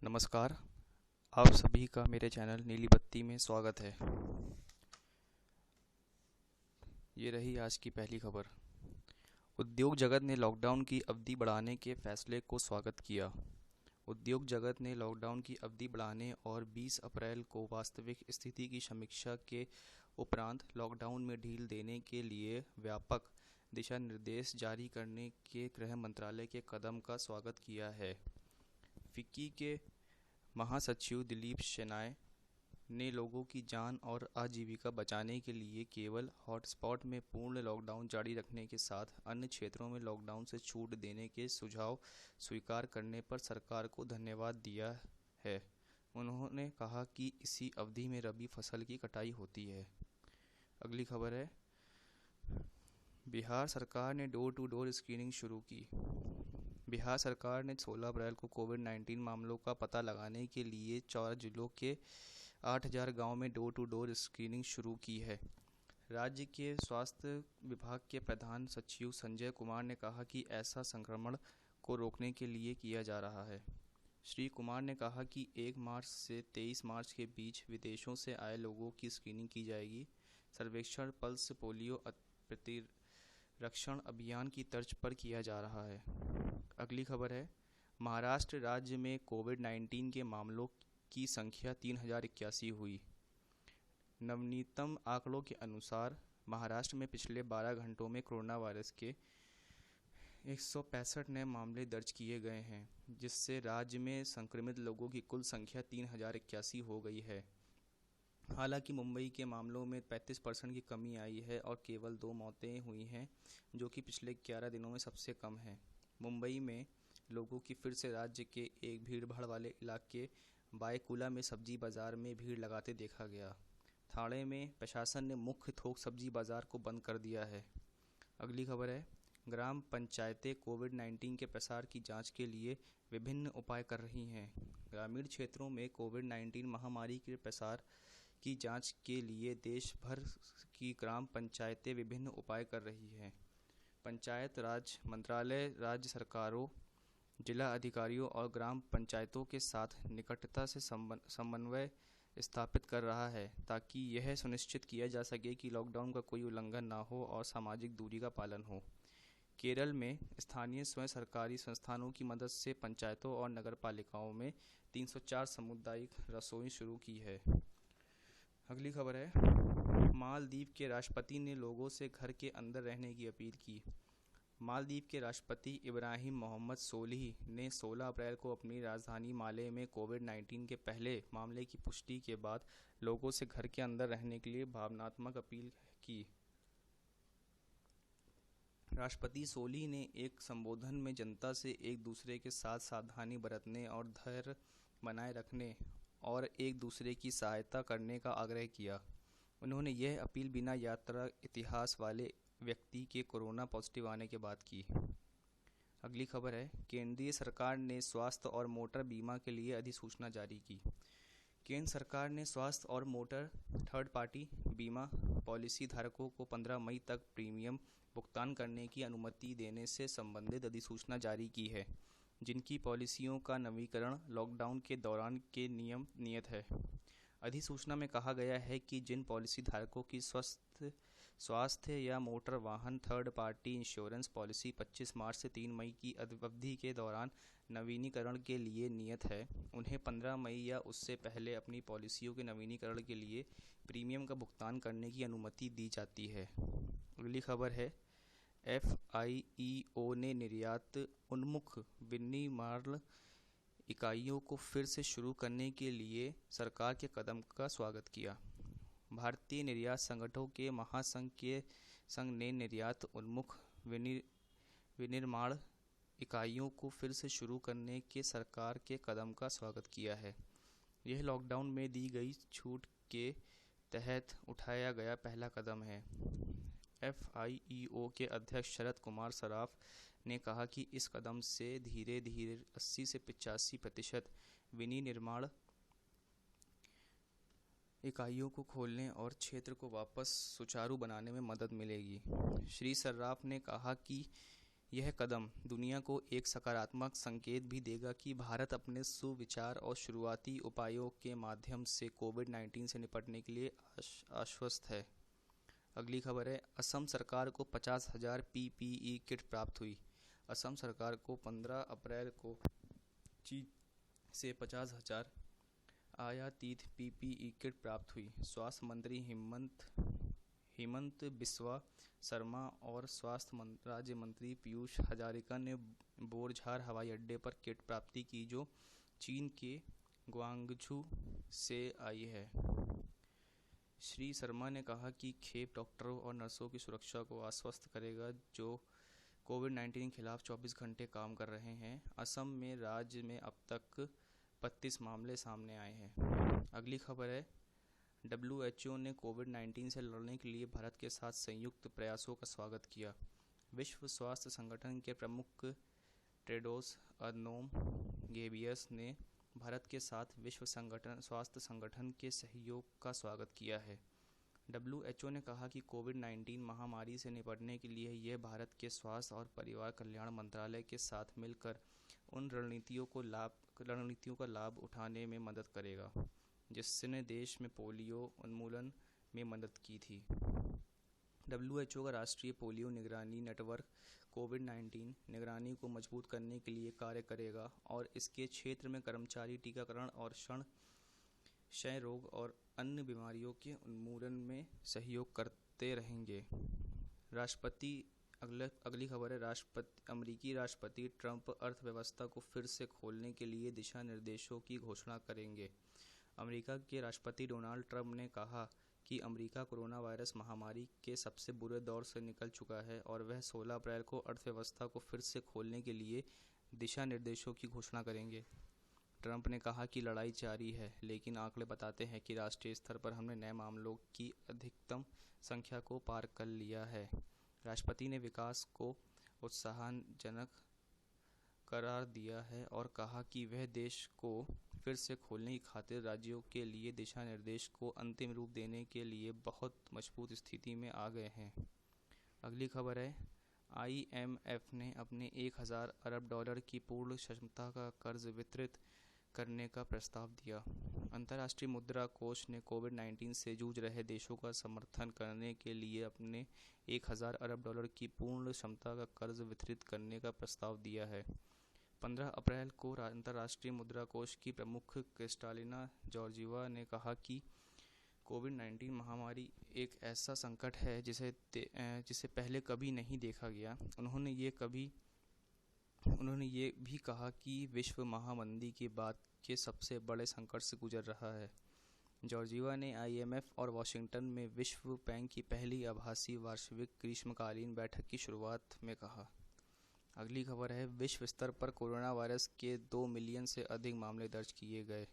नमस्कार। आप सभी का मेरे चैनल नीली बत्ती में स्वागत है। ये रही आज की पहली खबर। उद्योग जगत ने लॉकडाउन की अवधि बढ़ाने के फैसले को स्वागत किया। उद्योग जगत ने लॉकडाउन की अवधि बढ़ाने और 20 अप्रैल को वास्तविक स्थिति की समीक्षा के उपरांत लॉकडाउन में ढील देने के लिए व्यापक दिशा निर्देश जारी करने के गृह मंत्रालय के कदम का स्वागत किया है। फिक्की के महासचिव दिलीप शेनाय ने लोगों की जान और आजीविका बचाने के लिए केवल हॉटस्पॉट में पूर्ण लॉकडाउन जारी रखने के साथ अन्य क्षेत्रों में लॉकडाउन से छूट देने के सुझाव स्वीकार करने पर सरकार को धन्यवाद दिया है। उन्होंने कहा कि इसी अवधि में रबी फसल की कटाई होती है। अगली खबर है, बिहार सरकार ने डोर टू डोर स्क्रीनिंग शुरू की। बिहार सरकार ने 16 अप्रैल को कोविड-19 मामलों का पता लगाने के लिए 4 जिलों के 8,000 गांव में डोर टू डोर स्क्रीनिंग शुरू की है। राज्य के स्वास्थ्य विभाग के प्रधान सचिव संजय कुमार ने कहा कि ऐसा संक्रमण को रोकने के लिए किया जा रहा है। श्री कुमार ने कहा कि 1 मार्च से 23 मार्च के बीच विदेशों से आए लोगों की स्क्रीनिंग की जाएगी। सर्वेक्षण पल्स पोलियो प्रतिरक्षण अभियान की तर्ज पर किया जा रहा है। अगली खबर है, महाराष्ट्र राज्य में कोविड-19 के मामलों की संख्या 3,081 हुई। नवनीतम आंकड़ों के अनुसार महाराष्ट्र में पिछले 12 घंटों में कोरोना वायरस के 165 नए मामले दर्ज किए गए हैं, जिससे राज्य में संक्रमित लोगों की कुल संख्या 3,081 हो गई है। हालांकि मुंबई के मामलों में 35% की कमी आई है और केवल 2 मौतें हुई हैं, जो कि पिछले 11 दिनों में सबसे कम है। मुंबई में लोगों की फिर से राज्य के एक भीड़भाड़ वाले इलाके बायकुला में सब्जी बाजार में भीड़ लगाते देखा गया। ठाणे में प्रशासन ने मुख्य थोक सब्जी बाजार को बंद कर दिया है। अगली खबर है, ग्राम पंचायतें कोविड-19 के प्रसार की जांच के लिए विभिन्न उपाय कर रही हैं। ग्रामीण क्षेत्रों में कोविड-19 महामारी के प्रसार की जांच के लिए देश भर की ग्राम पंचायतें विभिन्न उपाय कर रही हैं। पंचायत राज मंत्रालय राज्य सरकारों, जिला अधिकारियों और ग्राम पंचायतों के साथ निकटता से समन्वय स्थापित कर रहा है, ताकि यह सुनिश्चित किया जा सके कि लॉकडाउन का कोई उल्लंघन न हो और सामाजिक दूरी का पालन हो। केरल में स्थानीय स्वयं सरकारी संस्थानों की मदद से पंचायतों और नगरपालिकाओं में 304 सामुदायिक रसोई शुरू की है। अगली खबर है, मालदीव के राष्ट्रपति ने लोगों से घर के अंदर रहने की अपील की। मालदीव के राष्ट्रपति इब्राहिम मोहम्मद सोलिह ने 16 अप्रैल को अपनी राजधानी माले में कोविड-19 के पहले मामले की पुष्टि के बाद लोगों से घर के अंदर रहने के लिए भावनात्मक अपील की। राष्ट्रपति सोलिह ने एक संबोधन में जनता से एक दूसरे के साथ सावधानी बरतने और धैर्य बनाए रखने और एक दूसरे की सहायता करने का आग्रह किया। उन्होंने यह अपील बिना यात्रा इतिहास वाले व्यक्ति के कोरोना पॉजिटिव आने के बाद की। अगली खबर है, केंद्रीय सरकार ने स्वास्थ्य और मोटर बीमा के लिए अधिसूचना जारी की। केंद्र सरकार ने स्वास्थ्य और मोटर थर्ड पार्टी बीमा पॉलिसी धारकों को 15 मई तक प्रीमियम भुगतान करने की अनुमति देने से संबंधित अधिसूचना जारी की है, जिनकी पॉलिसियों का नवीकरण लॉकडाउन के दौरान के नियम नियत है। अधिसूचना में कहा गया है कि जिन पॉलिसी धारकों की स्वास्थ्य या मोटर वाहन थर्ड पार्टी इंश्योरेंस पॉलिसी 25 मार्च से 3 मई की अवधि के दौरान नवीनीकरण के लिए नियत है, उन्हें 15 मई या उससे पहले अपनी पॉलिसियों के नवीनीकरण के लिए प्रीमियम का भुगतान करने की अनुमति दी जाती है। अगली खबर है, FIEO ने निर्यात उन्मुख विनिर्माण इकाइयों को फिर से शुरू करने के लिए सरकार के कदम का स्वागत किया। भारतीय निर्यात संगठनों के महासंघ के संघ ने निर्यात उन्मुख विनिर्माण इकाइयों को फिर से शुरू करने के सरकार के कदम का स्वागत किया है। यह लॉकडाउन में दी गई छूट के तहत उठाया गया पहला कदम है। FIEO के अध्यक्ष शरद कुमार सराफ ने कहा कि इस कदम से धीरे धीरे 80 से 85% विनिर्माण इकाइयों को खोलने और क्षेत्र को वापस सुचारू बनाने में मदद मिलेगी। श्री सर्राफ ने कहा कि यह कदम दुनिया को एक सकारात्मक संकेत भी देगा कि भारत अपने सुविचार और शुरुआती उपायों के माध्यम से कोविड-19 से निपटने के लिए आश्वस्त है। अगली खबर है, असम सरकार को 50,000 पीपीई किट प्राप्त हुई। असम सरकार को 15 अप्रैल को चीन से 50,000 आयातित पीपीई किट प्राप्त हुई। स्वास्थ्य मंत्री हिमंत बिस्वा शर्मा और स्वास्थ्य राज्य मंत्री पीयूष हजारिका ने बोरझार हवाई अड्डे पर किट प्राप्ति की, जो चीन के ग्वांगझू से आई है। श्री शर्मा ने कहा कि खेप डॉक्टरों और नर्सों की सुरक्षा को आश्वस्त करेगा, जो कोविड-19 के खिलाफ 24 घंटे काम कर रहे हैं। असम में राज्य में अब तक 32 मामले सामने आए हैं। अगली खबर है, WHO ने कोविड-19 से लड़ने के लिए भारत के साथ संयुक्त प्रयासों का स्वागत किया। विश्व स्वास्थ्य संगठन के प्रमुख टेड्रोस अधनोम घेब्रेयेसस ने भारत के साथ विश्व स्वास्थ्य संगठन के सहयोग का स्वागत किया है। WHO ने कहा कि कोविड-19 महामारी से निपटने के लिए यह भारत के स्वास्थ्य और परिवार कल्याण मंत्रालय के साथ मिलकर उन रणनीतियों का लाभ उठाने में मदद करेगा जिसने देश में पोलियो उन्मूलन में मदद की थी। WHO का राष्ट्रीय पोलियो निगरानी नेटवर्क कोविड-19 निगरानी को मजबूत करने के लिए कार्य करेगा और इसके क्षेत्र में कर्मचारी टीकाकरण और क्षय रोग और अन्य बीमारियों के उन्मूलन में सहयोग करते रहेंगे। अगली खबर है, अमेरिकी राष्ट्रपति ट्रंप अर्थव्यवस्था को फिर से खोलने के लिए दिशा निर्देशों की घोषणा करेंगे। अमेरिका के राष्ट्रपति डोनाल्ड ट्रंप ने कहा कि अमेरिका कोरोना वायरस महामारी के सबसे बुरे दौर से निकल चुका है और वह 16 अप्रैल को अर्थव्यवस्था को फिर से खोलने के लिए दिशा निर्देशों की घोषणा करेंगे। ट्रंप ने कहा कि लड़ाई जारी है, लेकिन आंकड़े बताते हैं कि राष्ट्रीय स्तर पर हमने नए मामलों की अधिकतम संख्या को पार कर लिया है। राष्ट्रपति ने विकास को उत्साहजनक करार दिया है और कहा कि वह देश को फिर से खोलने की खातिर राज्यों के लिए दिशा निर्देश को अंतिम रूप देने के लिए बहुत मजबूत स्थिति में आ गए हैं। अगली खबर है, IMF ने अपने 1,000 अरब डॉलर की पूर्ण क्षमता का कर्ज वितरित करने का प्रस्ताव दिया। अंतर्राष्ट्रीय मुद्रा कोष ने कोविड-19 से जूझ रहे देशों का समर्थन करने के लिए अपने 1,000 अरब डॉलर की पूर्ण क्षमता का कर्ज वितरित करने का प्रस्ताव दिया है। 15 अप्रैल को अंतर्राष्ट्रीय मुद्रा कोष की प्रमुख क्रिस्टालिना जॉर्जिवा ने कहा कि कोविड-19 महामारी एक ऐसा संकट है जिसे पहले कभी नहीं देखा गया। उन्होंने ये भी कहा कि विश्व महामंदी के बाद के सबसे बड़े संकट से गुजर रहा है। जॉर्जिवा ने IMF और वाशिंगटन में विश्व बैंक की पहली आभासी वार्षिक ग्रीष्मकालीन बैठक की शुरुआत में कहा। अगली खबर है, विश्व स्तर पर कोरोना वायरस के 2 मिलियन से अधिक मामले दर्ज किए गए।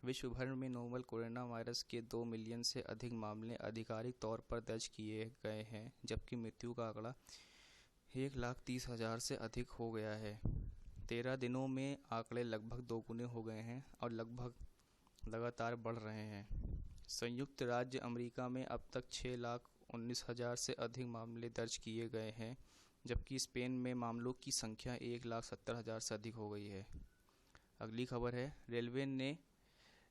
विश्व भर में नोवेल कोरोना वायरस के 2 मिलियन से अधिक मामले आधिकारिक तौर पर दर्ज किए गए हैं, जबकि मृत्यु का आंकड़ा 1,30,000 से अधिक हो गया है। 13 दिनों में आंकड़े लगभग दोगुने हो गए हैं और लगातार बढ़ रहे हैं। संयुक्त राज्य अमेरिका में अब तक 6,19,000 से अधिक मामले दर्ज किए गए हैं, जबकि स्पेन में मामलों की संख्या 1,70,000 से अधिक हो गई है। अगली खबर है, रेलवे ने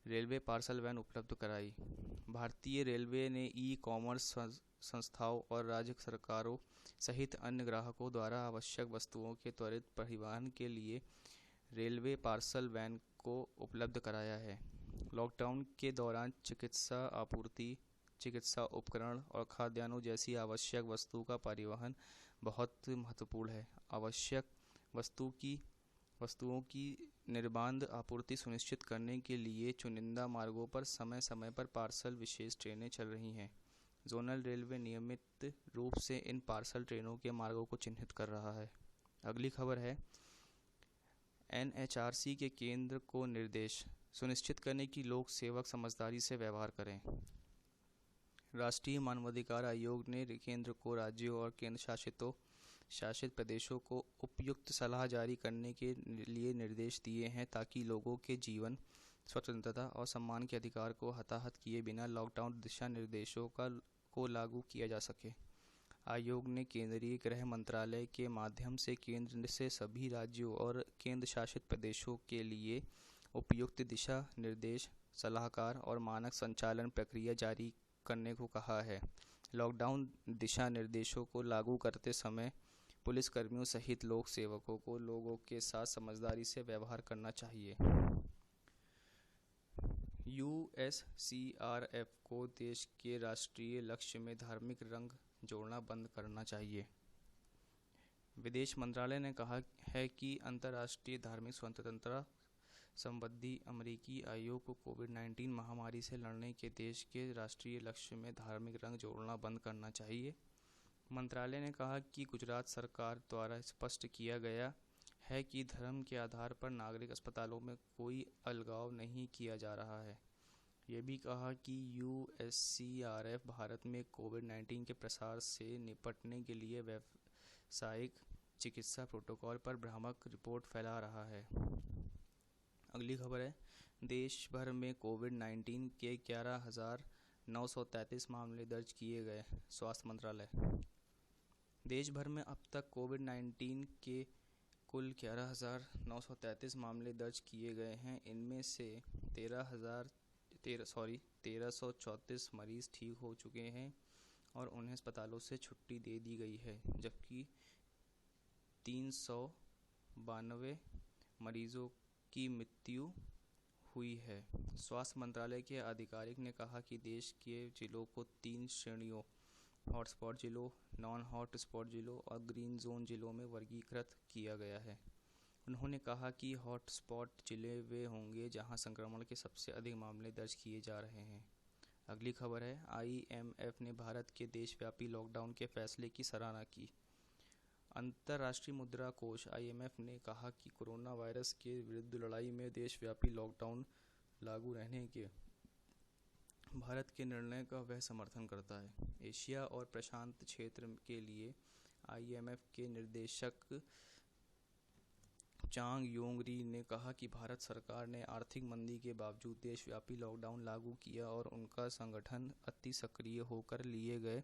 रेलवे पार्सल वैन उपलब्ध कराई। भारतीय रेलवे ने ई-कॉमर्स संस्थाओं और राज्य सरकारों सहित अन्य ग्राहकों द्वारा आवश्यक वस्तुओं के त्वरित परिवहन के लिए रेलवे पार्सल वैन को उपलब्ध कराया है। लॉकडाउन के दौरान चिकित्सा आपूर्ति, चिकित्सा उपकरण और खाद्यान्नों जैसी आवश्यक वस्तुओं का परिवहन बहुत महत्वपूर्ण है। आवश्यक वस्तुओं की निर्बाध आपूर्ति सुनिश्चित करने के लिए चुनिंदा मार्गों पर समय समय पर पार्सल विशेष ट्रेनें चल रही हैं। जोनल रेलवे नियमित रूप से इन पार्सल ट्रेनों के मार्गों को चिन्हित कर रहा है। अगली खबर है, NHRC के केंद्र को निर्देश सुनिश्चित करें कि लोक सेवक समझदारी से व्यवहार करें। राष्ट्रीय मानवाधिकार आयोग ने केंद्र को राज्यों और केंद्र शासित प्रदेशों को उपयुक्त सलाह जारी करने के लिए निर्देश दिए हैं ताकि लोगों के जीवन, स्वतंत्रता और सम्मान के अधिकार को हताहत किए बिना लॉकडाउन दिशा निर्देशों को लागू किया जा सके। आयोग ने केंद्रीय गृह मंत्रालय के माध्यम से केंद्र से सभी राज्यों और केंद्र शासित प्रदेशों के लिए उपयुक्त दिशा निर्देश, सलाहकार और मानक संचालन प्रक्रिया जारी करने को कहा है। लॉकडाउन दिशा निर्देशों को लागू करते समय पुलिसकर्मियों सहित लोक सेवकों को लोगों के साथ समझदारी से व्यवहार करना चाहिए। यूएससीआरएफ को देश के राष्ट्रीय लक्ष्य में धार्मिक रंग जोड़ना बंद करना चाहिए। विदेश मंत्रालय ने कहा है कि अंतर्राष्ट्रीय धार्मिक स्वतंत्रता संबंधी अमेरिकी आयोग को कोविड-19 महामारी से लड़ने के देश के राष्ट्रीय लक्ष्य में धार्मिक रंग जोड़ना बंद करना चाहिए। मंत्रालय ने कहा कि गुजरात सरकार द्वारा स्पष्ट किया गया है कि धर्म के आधार पर नागरिक अस्पतालों में कोई अलगाव नहीं किया जा रहा है। ये भी कहा कि यूएससीआरएफ भारत में कोविड-19 के प्रसार से निपटने के लिए व्यावसायिक चिकित्सा प्रोटोकॉल पर भ्रामक रिपोर्ट फैला रहा है। अगली खबर है, देश भर में कोविड-19 के 11,933 मामले दर्ज किए गए। स्वास्थ्य मंत्रालय। देश भर में अब तक कोविड-19 के कुल 11,933 मामले दर्ज किए गए हैं। इनमें से 1334 मरीज ठीक हो चुके हैं और उन्हें अस्पतालों से छुट्टी दे दी गई है, जबकि 392 मरीजों की मृत्यु हुई है। स्वास्थ्य मंत्रालय के आधिकारिक ने कहा कि देश के जिलों को 3 श्रेणियों हॉटस्पॉट जिलों, नॉन हॉटस्पॉट जिलों और ग्रीन जोन जिलों में वर्गीकृत किया गया है। उन्होंने कहा कि हॉटस्पॉट जिले वे होंगे जहां संक्रमण के सबसे अधिक मामले दर्ज किए जा रहे हैं। अगली खबर है, आईएमएफ ने भारत के देशव्यापी लॉकडाउन के फैसले की सराहना की। अंतर्राष्ट्रीय मुद्रा कोष आईएमएफ ने कहा कि कोरोना वायरस के विरुद्ध लड़ाई में देशव्यापी लॉकडाउन लागू रहने के भारत के निर्णय का वह समर्थन करता है। एशिया और प्रशांत क्षेत्र के लिए आईएमएफ के निर्देशक चांग योंग री ने कहा कि भारत सरकार ने आर्थिक मंदी के बावजूद देशव्यापी लॉकडाउन लागू किया और उनका संगठन अति सक्रिय होकर लिए गए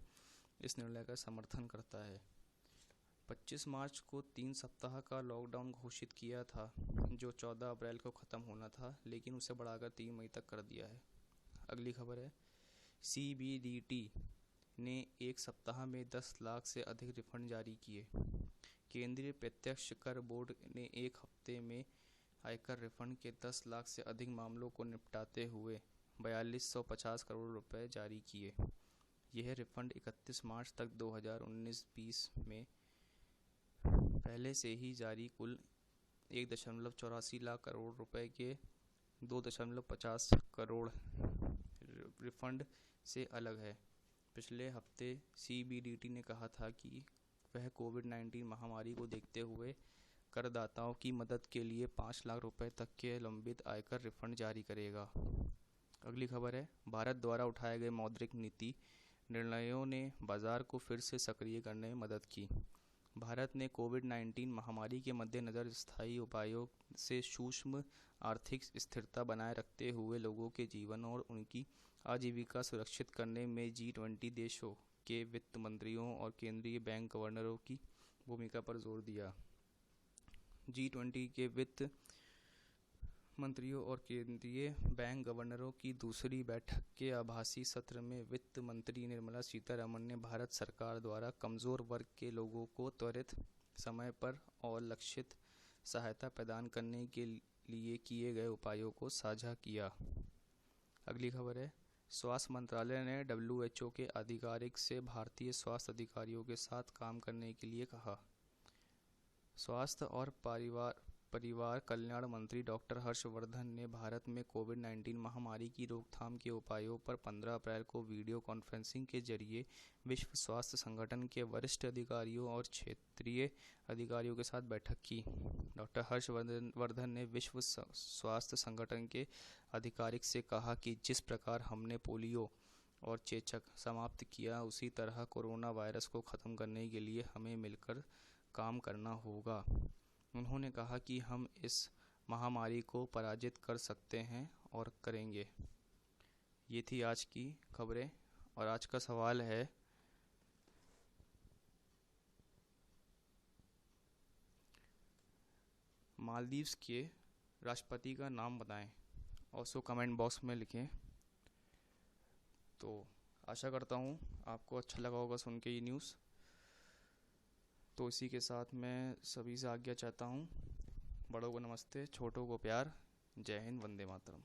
इस निर्णय का समर्थन करता है। 25 मार्च को 3 सप्ताह का लॉकडाउन घोषित किया था, जो 14 अप्रैल को ख़त्म होना था, लेकिन उसे बढ़ाकर 3 मई तक कर दिया है। अगली खबर है, सीबीडीटी ने एक सप्ताह में 10 लाख से अधिक रिफंड जारी किए। केंद्रीय प्रत्यक्ष कर बोर्ड ने एक हफ्ते में आयकर रिफंड के 10 लाख से अधिक मामलों को निपटाते हुए 4250 करोड़ रुपए जारी किए। यह रिफंड 31 मार्च तक 2019-20 में पहले से ही जारी कुल 1.84 लाख करोड़ रुपए के 2.50 करोड़ रिफंड से अलग है। पिछले हफ्ते सीबीडीटी ने कहा था कि वह कोविड-19 महामारी को देखते हुए करदाताओं की मदद के लिए 5 लाख रुपए तक के लंबित आयकर रिफंड जारी करेगा। अगली खबर है, भारत द्वारा उठाए गए मौद्रिक नीति निर्णयों ने बाजार को फिर से सक्रिय करने में मदद की। भारत ने कोविड-19 महामारी के मद्देनज़र स्थायी उपायों से सूक्ष्म आर्थिक स्थिरता बनाए रखते हुए लोगों के जीवन और उनकी आजीविका सुरक्षित करने में G20 देशों के वित्त मंत्रियों और केंद्रीय बैंक गवर्नरों की भूमिका पर जोर दिया। G20 के वित्त मंत्रियों और केंद्रीय बैंक गवर्नरों की दूसरी बैठक के आभासी सत्र में वित्त मंत्री निर्मला सीतारमण ने भारत सरकार द्वारा कमज़ोर वर्ग के लोगों को त्वरित, समय पर और लक्षित सहायता प्रदान करने के लिए किए गए उपायों को साझा किया। अगली खबर है, स्वास्थ्य मंत्रालय ने WHO के आधिकारिक से भारतीय स्वास्थ्य अधिकारियों के साथ काम करने के लिए कहा। स्वास्थ्य और परिवार कल्याण मंत्री डॉक्टर हर्षवर्धन ने भारत में कोविड-19 महामारी की रोकथाम के उपायों पर 15 अप्रैल को वीडियो कॉन्फ्रेंसिंग के जरिए विश्व स्वास्थ्य संगठन के वरिष्ठ अधिकारियों और क्षेत्रीय अधिकारियों के साथ बैठक की। डॉक्टर हर्षवर्धन ने विश्व स्वास्थ्य संगठन के आधिकारिक से कहा कि जिस प्रकार हमने पोलियो और चेचक समाप्त किया, उसी तरह कोरोना वायरस को ख़त्म करने के लिए हमें मिलकर काम करना होगा। उन्होंने कहा कि हम इस महामारी को पराजित कर सकते हैं और करेंगे। ये थी आज की खबरें और आज का सवाल है, मालदीव्स के राष्ट्रपति का नाम बताएं और उसको कमेंट बॉक्स में लिखें। तो आशा करता हूँ आपको अच्छा लगा होगा सुन के ये न्यूज़। तो इसी के साथ मैं सभी से आज्ञा चाहता हूँ। बड़ों को नमस्ते, छोटों को प्यार। जय हिंद, वंदे मातरम।